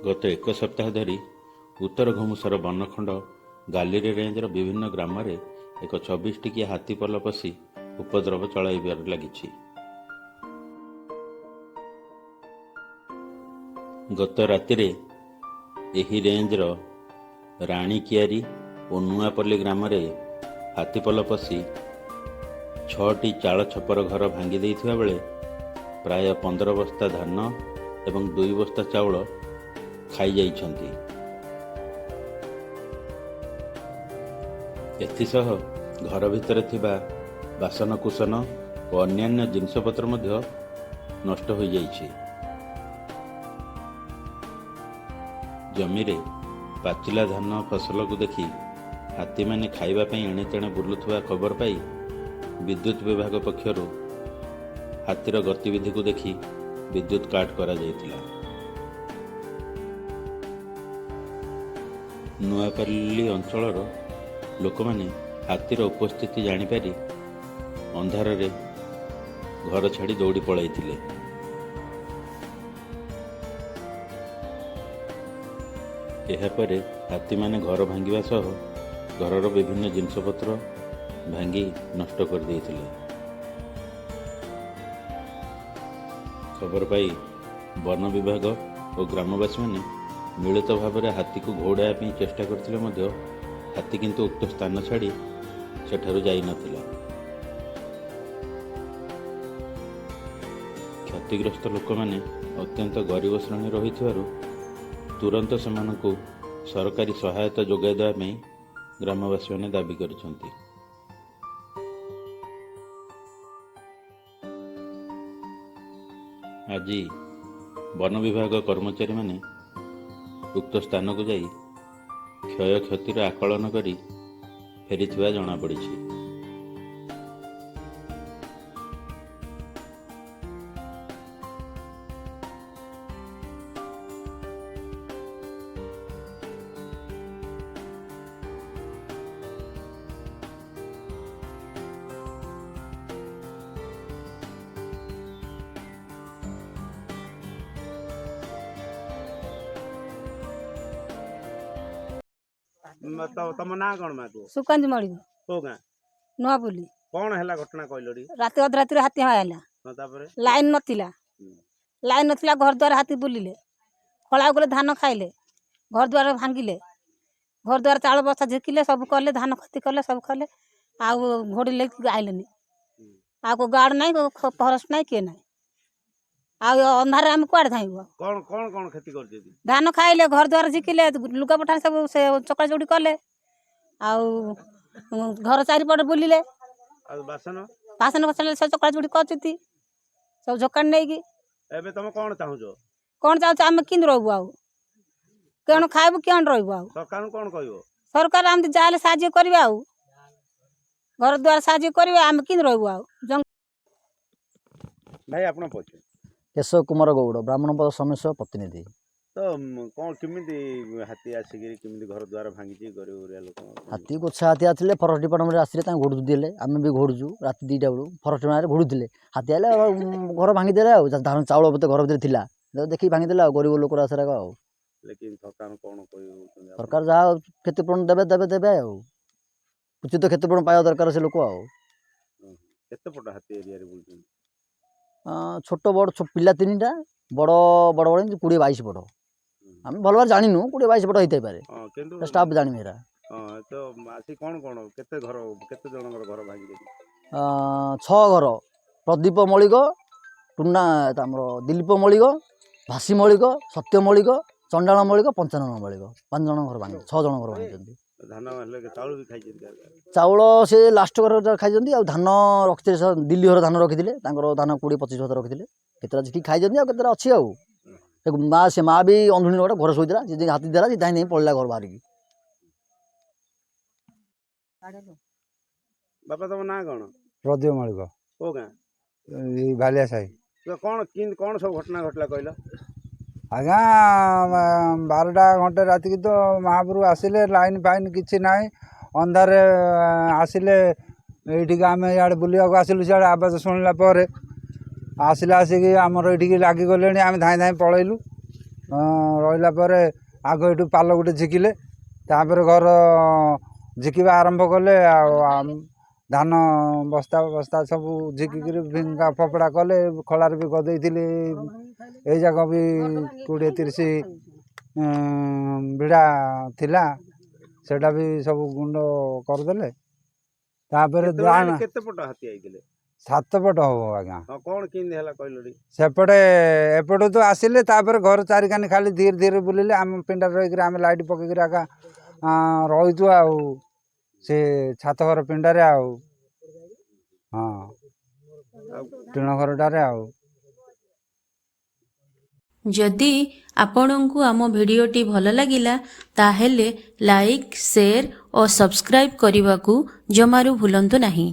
गत एक सप्ताह धरी उत्तर घुमुसर बनखंड गालिरी रेंजर विभिन्न ग्राम में एक 24 टिकिया हाथीपल पशि उपद्रव चलाइबार लगी। गत रातिरे एही रेंजर राणीकियारी और नुआपल्ली ग्राम में हाथीपल पशि 6टी चाल छपर घर भांगी देइथिबा बेले प्राय 15 बस्ता धान एवं 2 बस्ता चाउल खाई जाइछन्ति। एथिसह घर भितर थिबा बासनकुसन और अन्यान्य जिनसपत्र मध्य नष्ट हो जाइछि। जमीरे पाचिला धान फसल को देखि हाथी माने खाइबा पई एणे तेणे बुलुथुवा खबर पाई विद्युत विभाग पक्षरु हाथीर गतिविधि को देखि विद्युत काट करा जाइतिला। नुआपल्ली अंचलर लोक माने हाथीर उपस्थिति जानिपारी अंधार रे घर छाड़ी दौड़ी पलाइथिले। एहापरे हाथी माने घर भांगिबा सह घरर विभिन्न जिनसपत्र भांगी नष्ट कर देइथिले। खबर पाई वन विभाग और ग्रामवासी माने मिलित भाव में हाथी को घोड़ाया चेष्टा करथिले मध्य हाथी किंतु उक्त स्थान छाड़ी सेठारु जाई नथिला। क्षतिग्रस्त लोक माने अत्यंत गरीब श्रेणी रहिथिबारु तुरंत सेमानकु सरकारी सहायता जोगाई देवा में ग्रामवासी माने दाबी करिसंती। आज वन विभाग कर्मचारी माने उक्त स्थान को जाई क्षय क्षतिर आकलन करी फेरिथिबा जଣା पड़िछि। तम ना कौन मागो सुकांत मळी को गाँ नुआ बोली कौन है घटना कहलोड़ी रात अधराती हाथी आइला लाइन नथिला घर द्वार हाथी बुलिले खला गले धान खाइले घर द्वार भांगिले घर द्वार चाउल बस्ता झिकिले सब कले धान खती कले सब कले आ घोड़ी लेके आइलेनी आ को गार्ड नहीं को फरस नहीं के नहीं आ अंधार आम कुआड़ धाइबो कौन कौन कौन खेती कर देती धान खाइले घर द्वार झिकिले लुगा पठा सब से चकड़ा चौड़ी कले आ घर चारिपट बुलिले बासन बासन बसन सब चकड़ा चौड़ी करचती सब झोकान नहीं की एबे तुम कौन चाहो कौन चाहू आम किन रहबू आउ कौन खाइबू कौन रहबू आउ सरकार कौन कहबो सरकार आम जाले साहाय्य करबे आउ घर द्वार साहाय्य करबे आम किन रहबू आउ भाई आपन पछ केशव कुमार गौड़ ब्राह्मणपद समेश्वर प्रतिनिधि। तो कौन किमिति हाथी आसिक किमिति घर द्वार भांगी गरीब लोक हाथी गोछा हाथी आते फरेस्ट डिपार्टमेंट आसे घोड़ू देले आम भी घोड़ू रात 2टा बेलू फरेस्ट डिपार्टमेंट घोड़ूले हाथी आए घर भांगीदे धान चाउल बोते घर भर था देखिए भांगीदे गरीब लोक आसरा लेकिन सरकार कौन सरकार जहाँ क्षतिपूरण देवे देवे देवे उचित क्षतिपूरण पाया दरकार से लोक हाथी एरिया बुलुछन छोट बड़ पिला 3टा बड़ बड़ बड़ 20-22 बड़ आम भल भाव जानू 20-22 बड़ होते पारे स्टाफ जानी मेरा तो आसी कौन कौन केते घर केते जनकर घर भांगी 6 घर प्रदीप मौलिक टुना आमर दिलीप मौलिक भासी मौलिक सत्य मौलिक चंडाल मौलिक पंचानन मौलिक 5 जन घर भांगी 6 जन घर भांगी धान चाउल भी खाई चाउल से लास्ट घर खाई आ धान रखी दिल्ली घर धान रखी धान 20-25 बस्ता रखी केतरा जी खाई केतरा अच्छी माँ से माँ भी अंधुणी गोटे घर शोला जी हाथी देला सी नहीं पड़ा घर बाहर बापा तुम ना कौन प्रदीप मलिक को गाँ भालिया साही तो कौन सब घटना घटला कहल आज्ञा 12टा घंटे राति की तो महाप्रभु आसिले लाइन फाइन किसी ना अंधार आसिले ये आम इे बुला आसिलु सियाड़े आवाज शुणिला आसिले आसिक आमर ये लगिगले आम धाई धाई पलैलु ରହିଲା ପରେ ଆଗ ଏଠୁ ପାଲ ଗୋଟେ ଝିକିଲେ, ତାପରେ ଘର ଝିକିବା ଆରମ୍ଭ କଲେ। ଆଉ ଧାନ ବସ୍ତା ବସ୍ତା ସବୁ ଝିକିକିରି ଫିଙ୍ଗା ଫୋପଡ଼ା କଲେ। ଖଳାରେ ବି ଗଦେଇଥିଲି, ଏଇ ଯାକ ବି 20-30 ବିଡ଼ା ଥିଲା, ସେଟା ବି ସବୁ ଗୁଣ୍ଡ କରିଦେଲେ। ତାପରେ କେତେ ପଟ ହାତୀ ଆଇଥିଲେ? 7 ପଟ ହବ ଆଜ୍ଞା। କଣ କେମିତି ହେଲା କହିଲ ଟିକେ? ସେପଟେ ଏପଟୁ ତ ଆସିଲେ, ତାପରେ ଘର ଚାରିକାନି ଖାଲି ଧୀରେ ଧୀରେ ବୁଲିଲେ। ଆମ ପିଣ୍ଡାରେ ରହିକିରି ଆମେ ଲାଇଟ୍ ପକେଇକିରି ଆକା ରହିଛୁ ଆଉ ସେ ଛାତ ଘର ପିଣ୍ଡାରେ ଆଉ। ହଁ, ଟିଣ ଘରଟାରେ ଆଉ। ଯଦି ଆପଣଙ୍କୁ ଆମ ଭିଡ଼ିଓଟି ଭଲ ଲାଗିଲା ତାହେଲେ ଲାଇକ୍, ସେୟାର ଓ ସବସ୍କ୍ରାଇବ୍ କରିବାକୁ ଜମାରୁ ଭୁଲନ୍ତୁ ନାହିଁ।